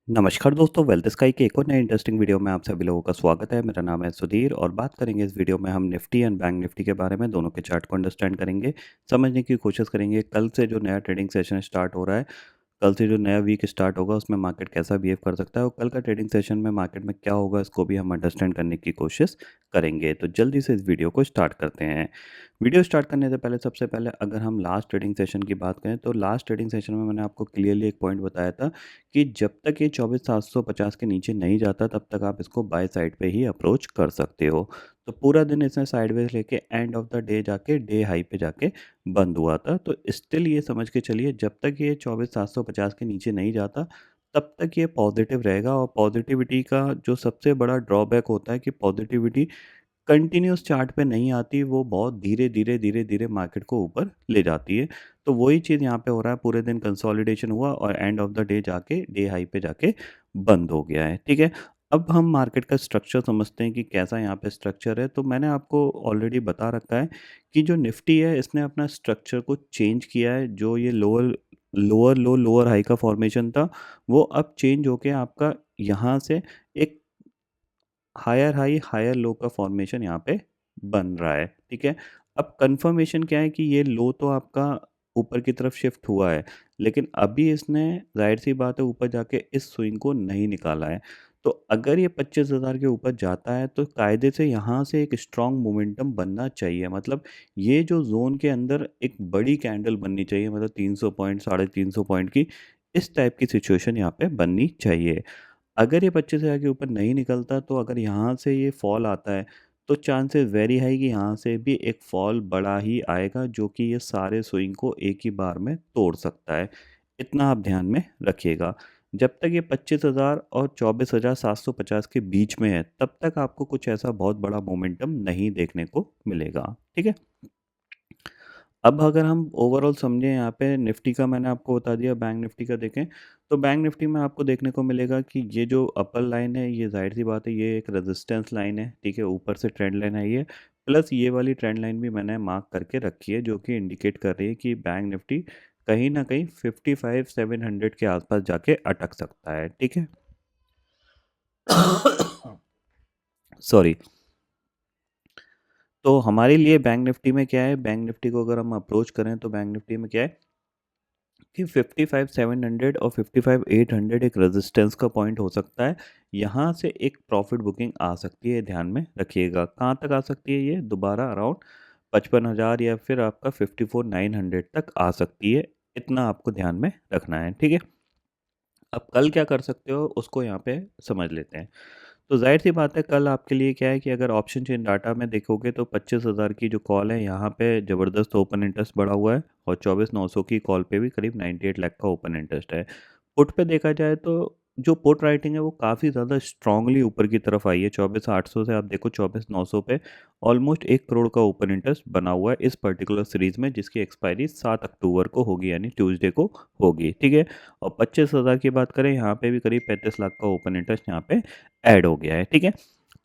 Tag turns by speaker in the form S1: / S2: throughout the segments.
S1: नमस्कार दोस्तों, wealth sky के एक और नए इंटरेस्टिंग वीडियो में आप सभी लोगों का स्वागत है। मेरा नाम है सुधीर और बात करेंगे इस वीडियो में हम निफ्टी एंड बैंक निफ्टी के बारे में, दोनों के चार्ट को अंडरस्टैंड करेंगे, समझने की कोशिश करेंगे। कल से जो नया ट्रेडिंग सेशन स्टार्ट हो रहा है, कल से जो नया वीक स्टार्ट होगा उसमें मार्केट कैसा बिहेव कर सकता है और कल का ट्रेडिंग सेशन में मार्केट में क्या होगा इसको भी हम अंडरस्टैंड करने की कोशिश करेंगे। तो जल्दी से इस वीडियो को स्टार्ट करते हैं। वीडियो स्टार्ट करने से पहले सबसे पहले अगर हम लास्ट ट्रेडिंग सेशन की बात करें तो लास्ट ट्रेडिंग सेशन में मैंने आपको क्लियरली एक पॉइंट बताया था कि जब तक ये 24,750 के नीचे नहीं जाता तब तक आप इसको बाय साइड पे ही अप्रोच कर सकते हो। तो पूरा दिन इसने साइडवेज लेके एंड ऑफ द डे जाके डे हाई पे जाके बंद हुआ था। तो स्टिल ये समझ के चलिए जब तक ये 24,750 के नीचे नहीं जाता तब तक ये पॉजिटिव रहेगा। और पॉजिटिविटी का जो सबसे बड़ा ड्रॉबैक होता है कि पॉजिटिविटी कंटिन्यूअस चार्ट पे नहीं आती, वो बहुत धीरे धीरे धीरे धीरे मार्केट को ऊपर ले जाती है। तो वही चीज़ यहाँ पे हो रहा है, पूरे दिन कंसोलिडेशन हुआ और एंड ऑफ द डे जाके डे हाई पे जाके बंद हो गया है। ठीक है, अब हम मार्केट का स्ट्रक्चर समझते हैं कि कैसा यहाँ पे स्ट्रक्चर है। तो मैंने आपको ऑलरेडी बता रखा है कि जो निफ्टी है इसने अपना स्ट्रक्चर को चेंज किया है। जो ये लोअर लोअर लो लोअर हाई का फॉर्मेशन था वो अब चेंज होके आपका यहाँ से एक हायर हाई हायर लो का फॉर्मेशन यहाँ पे बन रहा है। ठीक है, अब कंफर्मेशन क्या है कि ये लो तो आपका ऊपर की तरफ शिफ्ट हुआ है, लेकिन अभी इसने जाहिर सी बात है ऊपर जाके इस स्विंग को नहीं निकाला है। तो अगर ये 25,000 के ऊपर जाता है तो कायदे से यहाँ से एक स्ट्रॉन्ग मोमेंटम बनना चाहिए। मतलब ये जो जोन के अंदर एक बड़ी कैंडल बननी चाहिए, मतलब 300 पॉइंट 350 पॉइंट की इस टाइप की सिचुएशन यहाँ पे बननी चाहिए। अगर ये 25,000 के ऊपर नहीं निकलता तो अगर यहाँ से ये फॉल आता है तो चांसेस वेरी हाई कि यहाँ से भी एक फॉल बड़ा ही आएगा जो कि ये सारे स्विंग को एक ही बार में तोड़ सकता है। इतना आप ध्यान में रखिएगा। जब तक ये 25,000 और 24,750 के बीच में है तब तक आपको कुछ ऐसा बहुत बड़ा मोमेंटम नहीं देखने को मिलेगा। ठीक है, अब अगर हम ओवरऑल समझें यहाँ पे निफ्टी का मैंने आपको बता दिया, बैंक निफ्टी का देखें तो बैंक निफ्टी में आपको देखने को मिलेगा कि ये जो अपर लाइन है ये जाहिर सी बात है ये एक रेजिस्टेंस लाइन है। ठीक है, ऊपर से ट्रेंड लाइन आई है, प्लस ये वाली ट्रेंड लाइन भी मैंने मार्क करके रखी है जो कि इंडिकेट कर रही है कि बैंक निफ्टी कहीं ना कहीं 55,700 के आसपास जाके अटक सकता है। ठीक है सॉरी। तो हमारे लिए बैंक निफ्टी में क्या है, बैंक निफ्टी को अगर हम अप्रोच करें तो बैंक निफ्टी में क्या है कि 55,700 और 55,800 एक रेजिस्टेंस का पॉइंट हो सकता है। यहाँ से एक प्रॉफिट बुकिंग आ सकती है, ध्यान में रखिएगा। कहाँ तक आ सकती है, ये दोबारा अराउंड 55,000 या फिर आपका 54,900 तक आ सकती है। इतना आपको ध्यान में रखना है। ठीक है, अब कल क्या कर सकते हो उसको यहाँ पे समझ लेते हैं। तो जाहिर सी बात है कल आपके लिए क्या है कि अगर ऑप्शन चेन डाटा में देखोगे तो 25,000 की जो कॉल है यहाँ पे ज़बरदस्त ओपन इंटरेस्ट बढ़ा हुआ है और 24,900 की कॉल पे भी करीब 98 लाख का ओपन इंटरेस्ट है। पुट पे देखा जाए तो जो पुट राइटिंग है वो काफ़ी ज़्यादा स्ट्रांगली ऊपर की तरफ आई है। 24,800 से आप देखो 24,900 पे ऑलमोस्ट 1 करोड़ का ओपन इंटरेस्ट बना हुआ है इस पर्टिकुलर सीरीज़ में, जिसकी एक्सपायरी 7 अक्टूबर को होगी यानी ट्यूसडे को होगी। ठीक है, और 25,000 की बात करें यहाँ पे भी करीब 35 लाख का ओपन इंटरेस्ट यहाँ पे ऐड हो गया है। ठीक है,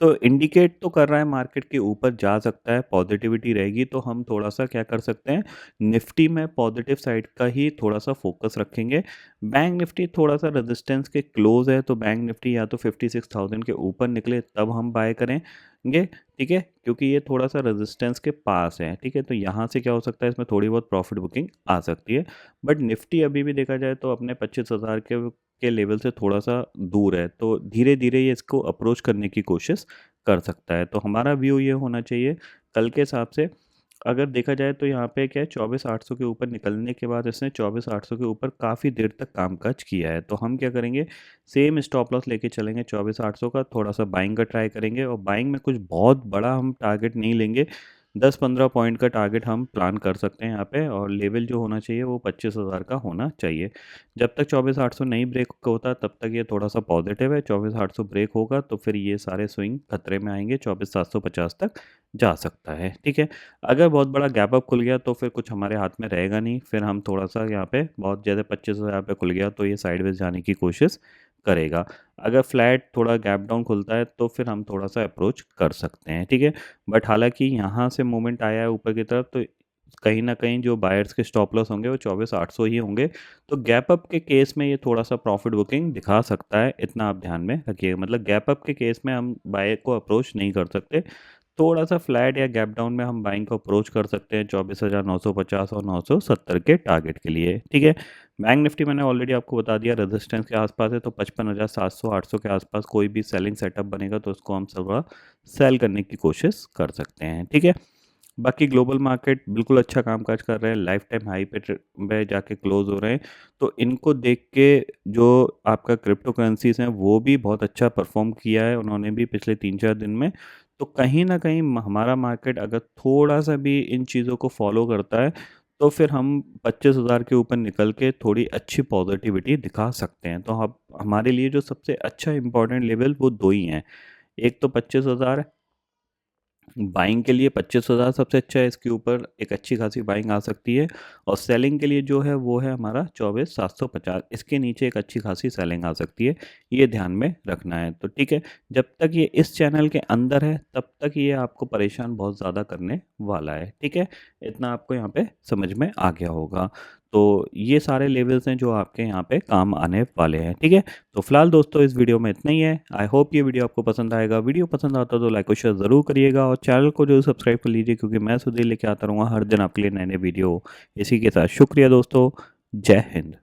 S1: तो इंडिकेट तो कर रहा है मार्केट के ऊपर जा सकता है, पॉजिटिविटी रहेगी। तो हम थोड़ा सा क्या कर सकते हैं, निफ्टी में पॉजिटिव साइड का ही थोड़ा सा फोकस रखेंगे। बैंक निफ्टी थोड़ा सा रेजिस्टेंस के क्लोज है, तो बैंक निफ्टी या तो 56,000 के ऊपर निकले तब हम बाय करेंगे। ठीक है, क्योंकि ये थोड़ा सा रेजिस्टेंस के पास है। ठीक है, तो यहाँ से क्या हो सकता है, इसमें थोड़ी बहुत प्रॉफिट बुकिंग आ सकती है। बट निफ्टी अभी भी देखा जाए तो अपने 25,000 के लेवल से थोड़ा सा दूर है, तो धीरे धीरे ये इसको अप्रोच करने की कोशिश कर सकता है। तो हमारा व्यू ये होना चाहिए कल के हिसाब से। अगर देखा जाए तो यहाँ पे क्या है, 24,800 के ऊपर निकलने के बाद इसने 24,800 के ऊपर काफ़ी देर तक कामकाज किया है। तो हम क्या करेंगे, सेम स्टॉप लॉस लेके चलेंगे 24,800 का, थोड़ा सा बाइंग का ट्राई करेंगे और बाइंग में कुछ बहुत बड़ा हम टारगेट नहीं लेंगे। 10-15 पॉइंट का टारगेट हम प्लान कर सकते हैं यहाँ पे, और लेवल जो होना चाहिए वो 25,000 का होना चाहिए। जब तक 24,800 नहीं ब्रेक होता तब तक ये थोड़ा सा पॉजिटिव है। 24,800 ब्रेक होगा तो फिर ये सारे स्विंग खतरे में आएंगे, 24,750 तक जा सकता है। ठीक है, अगर बहुत बड़ा गैप अप खुल गया तो फिर कुछ हमारे हाथ में रहेगा नहीं, फिर हम थोड़ा सा यहाँ पे बहुत ज़्यादा 25,000 पे खुल गया तो ये साइडवेज जाने की कोशिश करेगा। अगर फ्लैट थोड़ा गैप डाउन खुलता है तो फिर हम थोड़ा सा अप्रोच कर सकते हैं। ठीक है, बट हालांकि यहाँ से मूवमेंट आया है ऊपर की तरफ तो कहीं न कहीं जो बायर्स के स्टॉप लॉस होंगे वो 24,800 ही होंगे। तो गैप अप के केस में ये थोड़ा-सा प्रॉफिट बुकिंग दिखा सकता है, इतना आप ध्यान में रखिएगा। मतलब गैप अप के केस में हम बाय को अप्रोच नहीं कर सकते। थोड़ा-सा फ्लैट या गैप डाउन में हम बाइंग को अप्रोच कर सकते हैं 24,950 और 970 के टारगेट के लिए, ठीक है। बैंक निफ्टी मैंने ऑलरेडी आपको बता दिया रेजिस्टेंस के आसपास है, तो 55,700-800 के आसपास कोई भी सेलिंग सेटअप बनेगा तो उसको हम थोड़ा सेल करने की कोशिश कर सकते हैं, ठीक है। बाकी ग्लोबल मार्केट बिल्कुल अच्छा कामकाज कर रहे हैं, लाइफ टाइम हाई पे जाके क्लोज हो रहे हैं। तो इनको देख के जो आपका क्रिप्टो करेंसीज हैं वो भी बहुत अच्छा परफॉर्म किया है उन्होंने भी पिछले 3-4 दिन में। तो कहीं ना कहीं हमारा मार्केट अगर थोड़ा सा भी इन चीज़ों को फॉलो करता है तो फिर हम 25,000 के ऊपर निकल के थोड़ी अच्छी पॉजिटिविटी दिखा सकते हैं। तो अब हमारे लिए जो सबसे अच्छा इंपॉर्टेंट लेवल वो दो ही हैं। एक तो 25,000 बाइंग के लिए 25,000 सबसे अच्छा है, इसके ऊपर एक अच्छी खासी बाइंग आ सकती है। और सेलिंग के लिए जो है वो है हमारा 24,750, इसके नीचे एक अच्छी खासी सेलिंग आ सकती है। ये ध्यान में रखना है। तो ठीक है, जब तक ये इस चैनल के अंदर है तब तक ये आपको परेशान बहुत ज़्यादा करने वाला है, ठीक है। इतना आपको यहाँ पे समझ में आ गया होगा। तो ये सारे लेवल्स हैं जो आपके यहाँ पे काम आने वाले हैं, ठीक है। तो फिलहाल दोस्तों इस वीडियो में इतना ही है। आई होप ये वीडियो आपको पसंद आएगा। वीडियो पसंद आता तो लाइक और शेयर ज़रूर करिएगा और चैनल को जो सब्सक्राइब कर लीजिए, क्योंकि मैं सुधीर लेके आता रहूँगा हर दिन आपके लिए नए नए वीडियो। इसी के साथ शुक्रिया दोस्तों। जय हिंद।